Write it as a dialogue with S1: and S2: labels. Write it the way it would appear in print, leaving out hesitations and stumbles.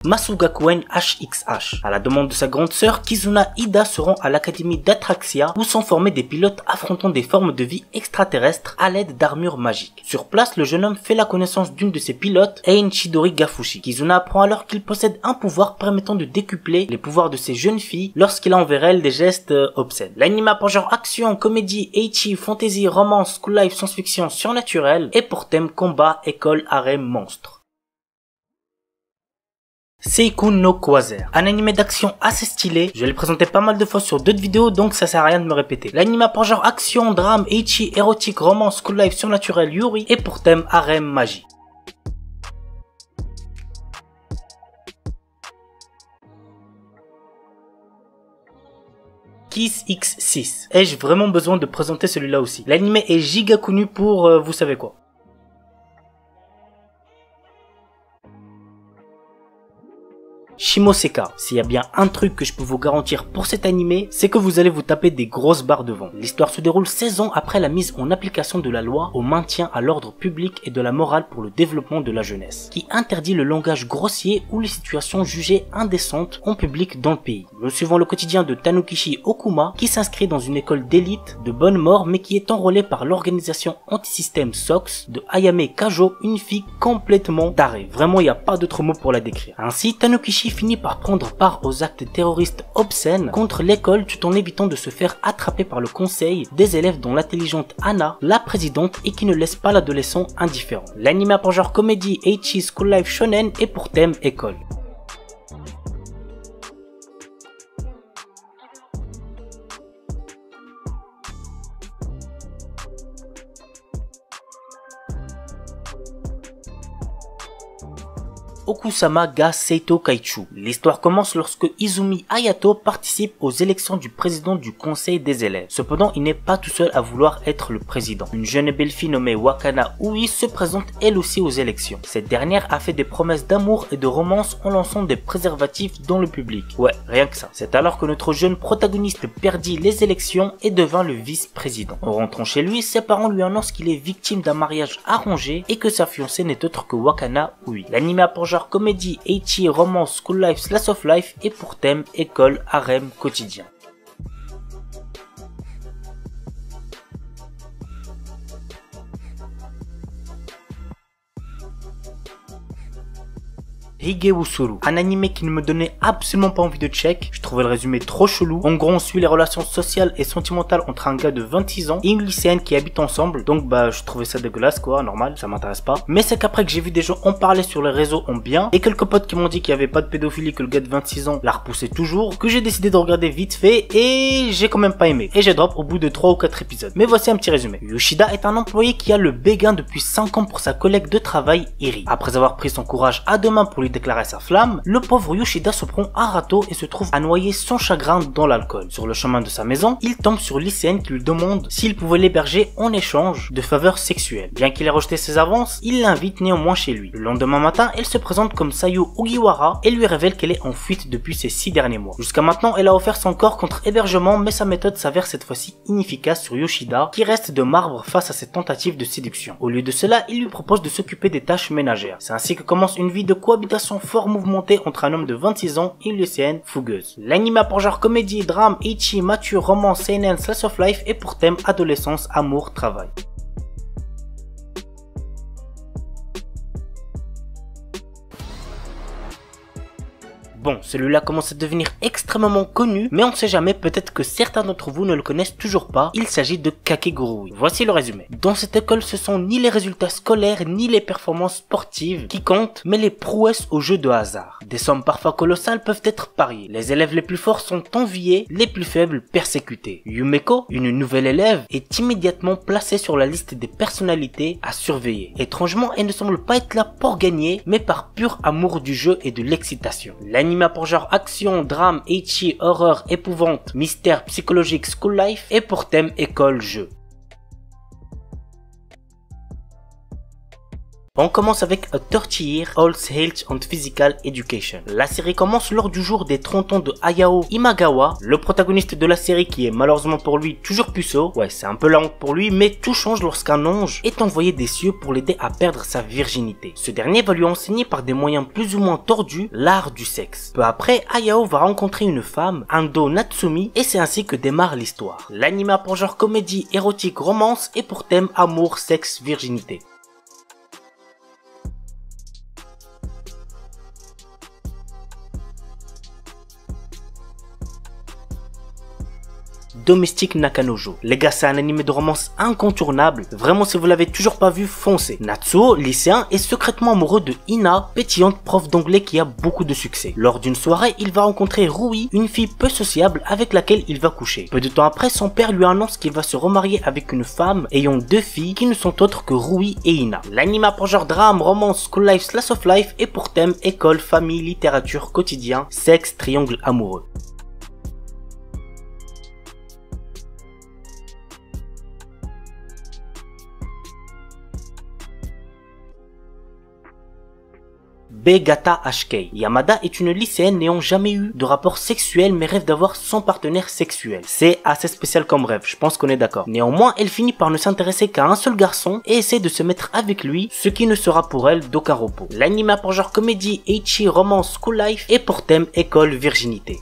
S1: Masugakuen HXH. À la demande de sa grande sœur, Kizuna Ida se rend à l'académie d'Atraxia où sont formés des pilotes affrontant des formes de vie extraterrestres à l'aide d'armures magiques. Sur place, le jeune homme fait la connaissance d'une de ses pilotes, Ein Chidori Gafushi. Kizuna apprend alors qu'il possède un pouvoir permettant de décupler les pouvoirs de ces jeunes filles lorsqu'il a envers elles des gestes obscènes. L'anime a pour genre action, comédie, ecchi, fantasy, romance, school life, science-fiction, surnaturel et pour thème combat, école, harem, monstre. Seiku no Quasar, un anime d'action assez stylé, je l'ai présenté pas mal de fois sur d'autres vidéos donc ça sert à rien de me répéter. L'anime a pour genre action, drame, ecchi, érotique, romance, school life, surnaturel, yuri et pour thème harem, magie. Kiss X6. Ai-je vraiment besoin de présenter celui-là aussi? L'anime est giga connu pour vous savez quoi. Shimoseka, s'il y a bien un truc que je peux vous garantir pour cet animé, c'est que vous allez vous taper des grosses barres de vent. L'histoire se déroule 16 ans après la mise en application de la loi au maintien à l'ordre public et de la morale pour le développement de la jeunesse, qui interdit le langage grossier ou les situations jugées indécentes en public dans le pays. Nous suivons le quotidien de Tanukishi Okuma, qui s'inscrit dans une école d'élite de bonne mort mais qui est enrôlée par l'organisation anti-système SOX de Ayame Kajo, une fille complètement tarée. Vraiment, il n'y a pas d'autre mot pour la décrire. Ainsi, Tanukishi finit par prendre part aux actes terroristes obscènes contre l'école tout en évitant de se faire attraper par le conseil des élèves dont l'intelligente Anna, la présidente, et qui ne laisse pas l'adolescent indifférent. L'anime a pour genre comédie, ecchi, school life, shonen et pour thème école. Okusama ga Seito Kaichu. L'histoire commence lorsque Izumi Hayato participe aux élections du président du conseil des élèves. Cependant, il n'est pas tout seul à vouloir être le président. Une jeune et belle fille nommée Wakana Ui se présente elle aussi aux élections. Cette dernière a fait des promesses d'amour et de romance en lançant des préservatifs dans le public. Ouais, rien que ça. C'est alors que notre jeune protagoniste perdit les élections et devint le vice-président. En rentrant chez lui, ses parents lui annoncent qu'il est victime d'un mariage arrangé et que sa fiancée n'est autre que Wakana Ui. L'anime a pour genre comédie, ecchi, romance, school life, slice of life et pour thème école, harem, quotidien. Hige Usuru, un animé qui ne me donnait absolument pas envie de check, je trouvais le résumé trop chelou. En gros, on suit les relations sociales et sentimentales entre un gars de 26 ans et une lycéenne qui habitent ensemble, donc bah je trouvais ça dégueulasse quoi, normal, ça m'intéresse pas. Mais c'est qu'après que j'ai vu des gens en parler sur les réseaux en bien, et quelques potes qui m'ont dit qu'il y avait pas de pédophilie, que le gars de 26 ans la repoussait toujours, que j'ai décidé de regarder vite fait et j'ai quand même pas aimé. Et j'ai drop au bout de 3 ou 4 épisodes. Mais voici un petit résumé. Yoshida est un employé qui a le béguin depuis 5 ans pour sa collègue de travail, Eri. Après avoir pris son courage à deux mains pour lui déclarer sa flamme, le pauvre Yoshida se prend un râteau et se trouve à noyer son chagrin dans l'alcool. Sur le chemin de sa maison, il tombe sur une lycéenne qui lui demande s'il pouvait l'héberger en échange de faveurs sexuelles. Bien qu'il ait rejeté ses avances, il l'invite néanmoins chez lui. Le lendemain matin, elle se présente comme Sayu Ogiwara et lui révèle qu'elle est en fuite depuis ces 6 derniers mois. Jusqu'à maintenant, elle a offert son corps contre hébergement, mais sa méthode s'avère cette fois-ci inefficace sur Yoshida, qui reste de marbre face à ses tentatives de séduction. Au lieu de cela, il lui propose de s'occuper des tâches ménagères. C'est ainsi que commence une vie de cohabitation fort mouvementée entre un homme de 26 ans et une lycéenne fougueuse. L'anime a pour genre comédie, drame, ecchi, mature, romance, seinen, slice of life et pour thème adolescence, amour, travail. Bon, celui-là commence à devenir extrêmement connu, mais on sait jamais, peut-être que certains d'entre vous ne le connaissent toujours pas, il s'agit de Kakegurui. Voici le résumé. Dans cette école, ce sont ni les résultats scolaires, ni les performances sportives qui comptent, mais les prouesses au jeu de hasard. Des sommes parfois colossales peuvent être pariées. Les élèves les plus forts sont enviés, les plus faibles persécutés. Yumeko, une nouvelle élève, est immédiatement placée sur la liste des personnalités à surveiller. Étrangement, elle ne semble pas être là pour gagner, mais par pur amour du jeu et de l'excitation. L'anime a pour genre action, drame, ecchi, horreur, épouvante, mystère psychologique, school life et pour thème école, jeu. On commence avec A 30 Year Old Health and Physical Education. La série commence lors du jour des 30 ans de Hayao Imagawa, le protagoniste de la série qui est malheureusement pour lui toujours puceau. Ouais, c'est un peu la honte pour lui, mais tout change lorsqu'un ange est envoyé des cieux pour l'aider à perdre sa virginité. Ce dernier va lui enseigner par des moyens plus ou moins tordus l'art du sexe. Peu après, Hayao va rencontrer une femme, Ando Natsumi, et c'est ainsi que démarre l'histoire. L'anime a pour genre comédie, érotique, romance et pour thème amour, sexe, virginité. Domestic Nakanojo. Les gars, c'est un anime de romance incontournable. Vraiment, si vous l'avez toujours pas vu, foncez. Natsuo, lycéen, est secrètement amoureux de Ina, pétillante prof d'anglais qui a beaucoup de succès. Lors d'une soirée, il va rencontrer Rui, une fille peu sociable avec laquelle il va coucher. Peu de temps après, son père lui annonce qu'il va se remarier avec une femme ayant 2 filles qui ne sont autres que Rui et Ina. L'anime a pour genre drame, romance, school life, slice of life et pour thème école, famille, littérature, quotidien, sexe, triangle amoureux. Begata HK. Yamada est une lycéenne n'ayant jamais eu de rapport sexuel mais rêve d'avoir son partenaire sexuel. C'est assez spécial comme rêve, je pense qu'on est d'accord. Néanmoins, elle finit par ne s'intéresser qu'à un seul garçon et essaie de se mettre avec lui, ce qui ne sera pour elle d'aucun repos. L'anime a pour genre comédie, ecchi, romance, school life et pour thème école, virginité.